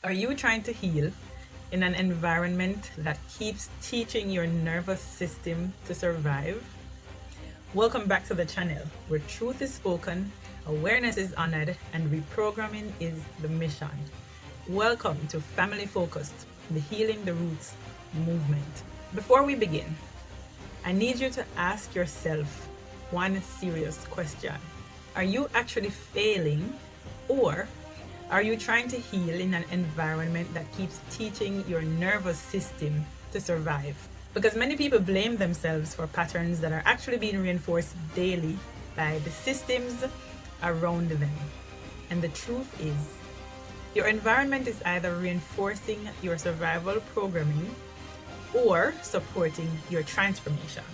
Are you trying to heal in an environment that keeps teaching your nervous system to survive? Welcome back to the channel where truth is spoken, awareness is honored, and reprogramming is the mission. Welcome to Family Focused, the Healing the Roots movement. Before we begin, I need you to ask yourself one serious question. Are you actually failing, or are you trying to heal in an environment that keeps teaching your nervous system to survive? Because many people blame themselves for patterns that are actually being reinforced daily by the systems around them. And the truth is, your environment is either reinforcing your survival programming or supporting your transformation.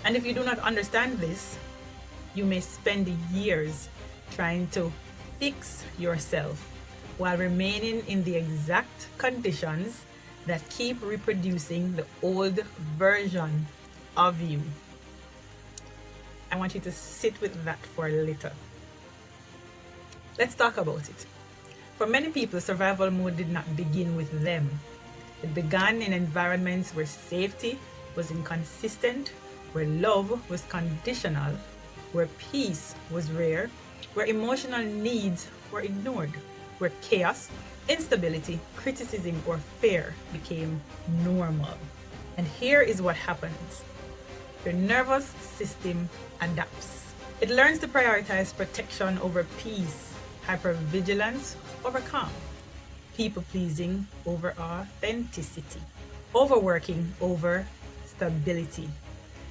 And if you do not understand this, you may spend years trying to fix yourself while remaining in the exact conditions that keep reproducing the old version of you. I want you to sit with that for a little. Let's talk about it. For many people, survival mode did not begin with them. It began in environments where safety was inconsistent, where love was conditional, where peace was rare, where emotional needs were ignored, where chaos, instability, criticism, or fear became normal. And here is what happens. Your nervous system adapts. It learns to prioritize protection over peace, hypervigilance over calm, people-pleasing over authenticity, overworking over stability,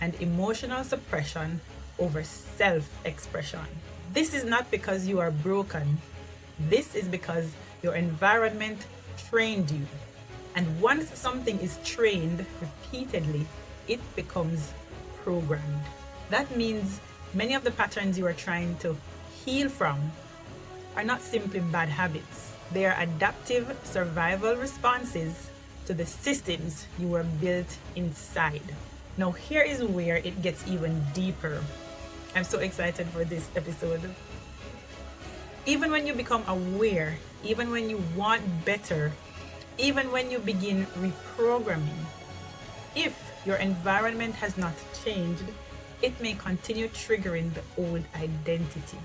and emotional suppression over self-expression. This is not because you are broken. This is because your environment trained you. And once something is trained repeatedly, it becomes programmed. That means many of the patterns you are trying to heal from are not simply bad habits. They are adaptive survival responses to the systems you were built inside. Now, here is where it gets even deeper. I'm so excited for this episode. Even when you become aware, even when you want better, even when you begin reprogramming, if your environment has not changed, it may continue triggering the old identity.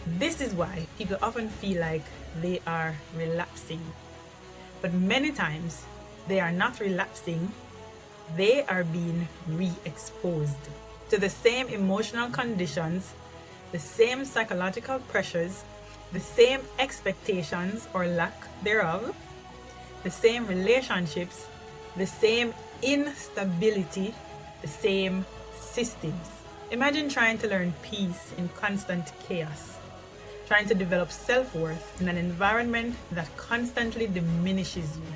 This is why people often feel like they are relapsing. But many times, they are not relapsing, they are being re-exposed to the same emotional conditions, the same psychological pressures, the same expectations or lack thereof, the same relationships, the same instability, the same systems. Imagine trying to learn peace in constant chaos, trying to develop self-worth in an environment that constantly diminishes you,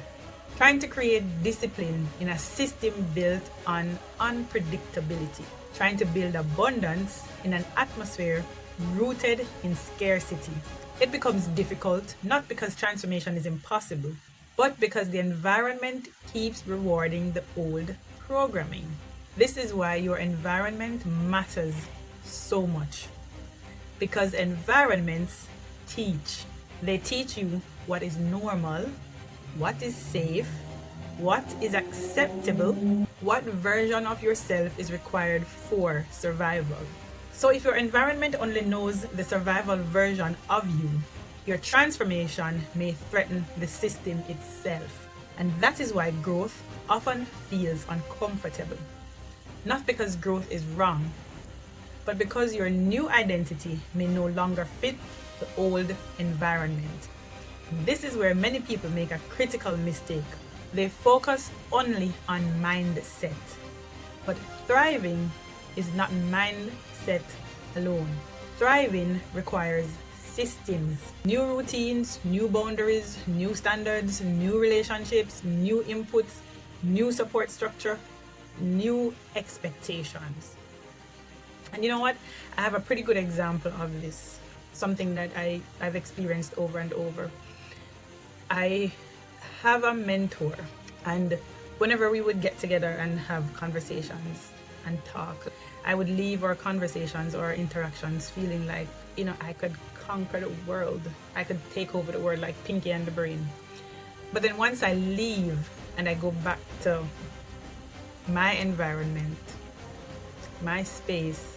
trying to create discipline in a system built on unpredictability, trying to build abundance in an atmosphere rooted in scarcity. It becomes difficult not because transformation is impossible, but because the environment keeps rewarding the old programming. This is why your environment matters so much. Because environments teach. They teach you what is normal, what is safe, what is acceptable, what version of yourself is required for survival. So if your environment only knows the survival version of you, your transformation may threaten the system itself. And that is why growth often feels uncomfortable. Not because growth is wrong, but because your new identity may no longer fit the old environment. This is where many people make a critical mistake. They focus only on mindset. But thriving is not mindset alone. Thriving requires systems, new routines, new boundaries, new standards, new relationships, new inputs, new support structure, new expectations. And you know what? I have a pretty good example of this, something that I've experienced over and over. I have a mentor, and whenever we would get together and have conversations and talk, I would leave our conversations or our interactions feeling like, I could conquer the world. I could take over the world like Pinky and the Brain. But then once I leave and I go back to my environment, my space,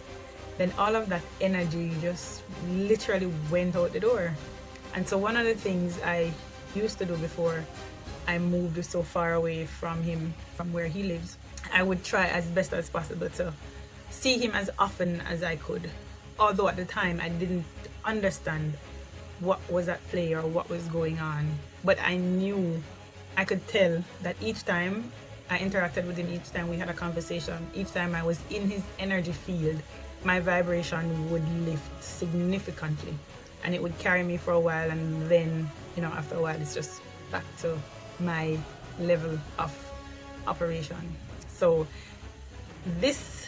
then all of that energy just literally went out the door. And so one of the things I used to do before I moved so far away from him, from where he lives, I would try as best as possible to see him as often as I could. Although at the time I didn't understand what was at play or what was going on. But I knew, I could tell that each time I interacted with him, each time we had a conversation, each time I was in his energy field, my vibration would lift significantly. And it would carry me for a while, and then, after a while, it's just back to my level of operation. So this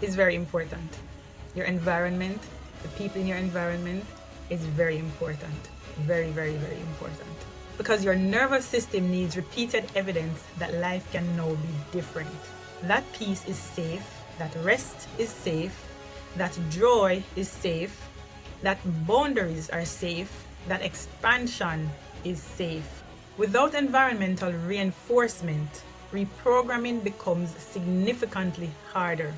is very important. Your environment, the people in your environment is very important. Very, very, very important. Because your nervous system needs repeated evidence that life can now be different. That peace is safe, that rest is safe, that joy is safe, that boundaries are safe, that expansion is safe. Without environmental reinforcement, reprogramming becomes significantly harder.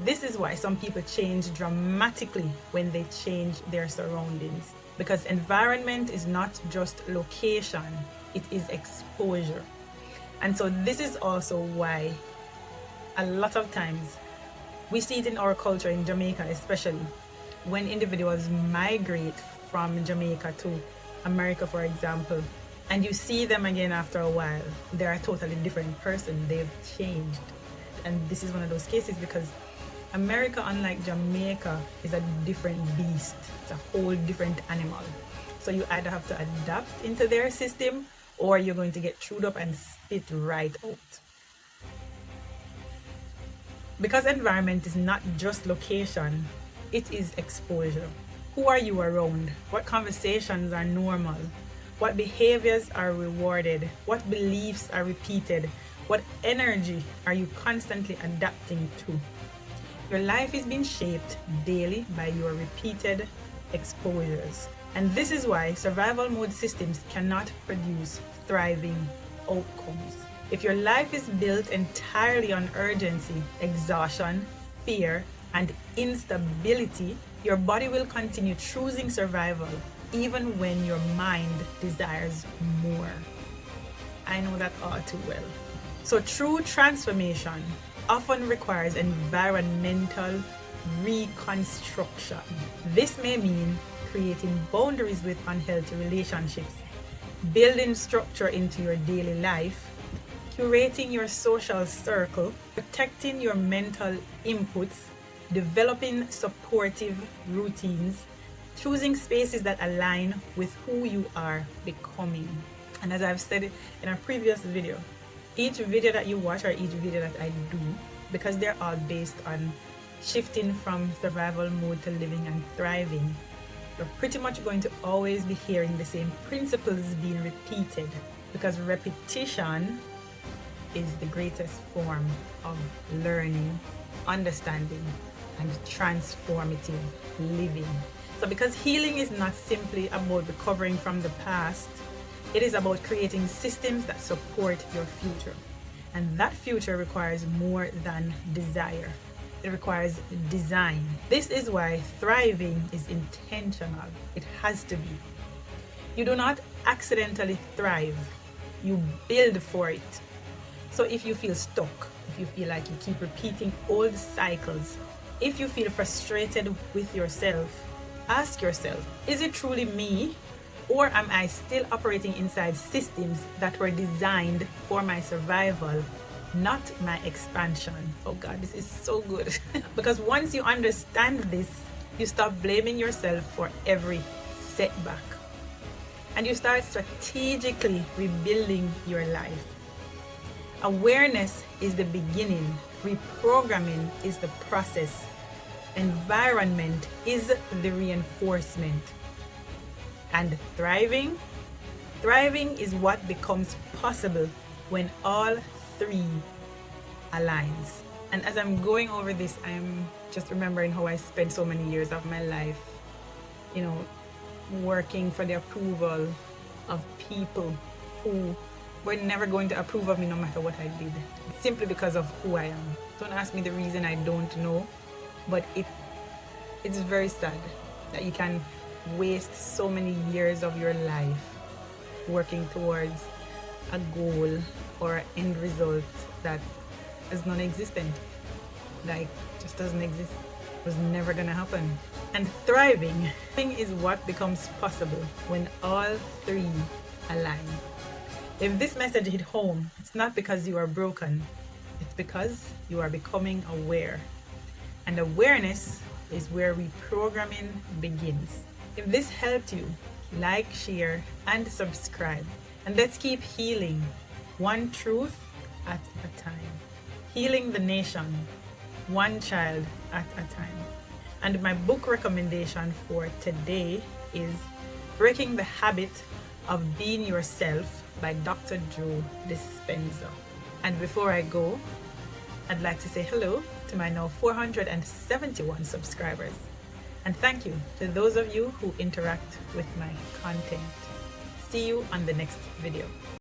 This is why some people change dramatically when they change their surroundings. Because environment is not just location, it is exposure. And so this is also why a lot of times we see it in our culture in Jamaica, especially when individuals migrate from Jamaica to America, for example, and you see them again after a while, they're a totally different person. They've changed. And this is one of those cases because America, unlike Jamaica, is a different beast. It's a whole different animal. So you either have to adapt into their system or you're going to get chewed up and spit right out. Because environment is not just location, it is exposure. Who are you around? What conversations are normal? What behaviors are rewarded? What beliefs are repeated? What energy are you constantly adapting to? Your life is being shaped daily by your repeated exposures. And this is why survival mode systems cannot produce thriving outcomes. If your life is built entirely on urgency, exhaustion, fear, and instability, your body will continue choosing survival even when your mind desires more. I know that all too well. So true transformation often requires environmental reconstruction. This may mean creating boundaries with unhealthy relationships, building structure into your daily life, curating your social circle, protecting your mental inputs, developing supportive routines, choosing spaces that align with who you are becoming. And as I've said in a previous video, each video that you watch or each video that I do, because they're all based on shifting from survival mode to living and thriving, you're pretty much going to always be hearing the same principles being repeated, because repetition is the greatest form of learning, understanding, and transformative living. So because healing is not simply about recovering from the past, it is about creating systems that support your future. And that future requires more than desire. It requires design. This is why thriving is intentional. It has to be. You do not accidentally thrive. You build for it. So if you feel stuck, if you feel like you keep repeating old cycles, if you feel frustrated with yourself, ask yourself, is it truly me? Or am I still operating inside systems that were designed for my survival, not my expansion? Oh God, this is so good. Because once you understand this, you stop blaming yourself for every setback. And you start strategically rebuilding your life. Awareness is the beginning. Reprogramming is the process. Environment is the reinforcement. And thriving is what becomes possible when all three aligns. And as I'm going over this, I'm just remembering how I spent so many years of my life, working for the approval of people, who were never going to approve of me no matter what I did, simply because of who I am. Don't ask me the reason, I don't know, but it's very sad that you can waste so many years of your life working towards a goal or an end result that is non-existent, like just doesn't exist, was never gonna happen. And thriving is what becomes possible when all three align. If this message hit home, it's not because you are broken, it's because you are becoming aware. And awareness is where reprogramming begins. If this helped you, like, share, and subscribe. And let's keep healing, one truth at a time. Healing the nation, one child at a time. And my book recommendation for today is Breaking the Habit of Being Yourself by Dr. Joe Dispenza. And before I go, I'd like to say hello to my now 471 subscribers. And thank you to those of you who interact with my content. See you on the next video.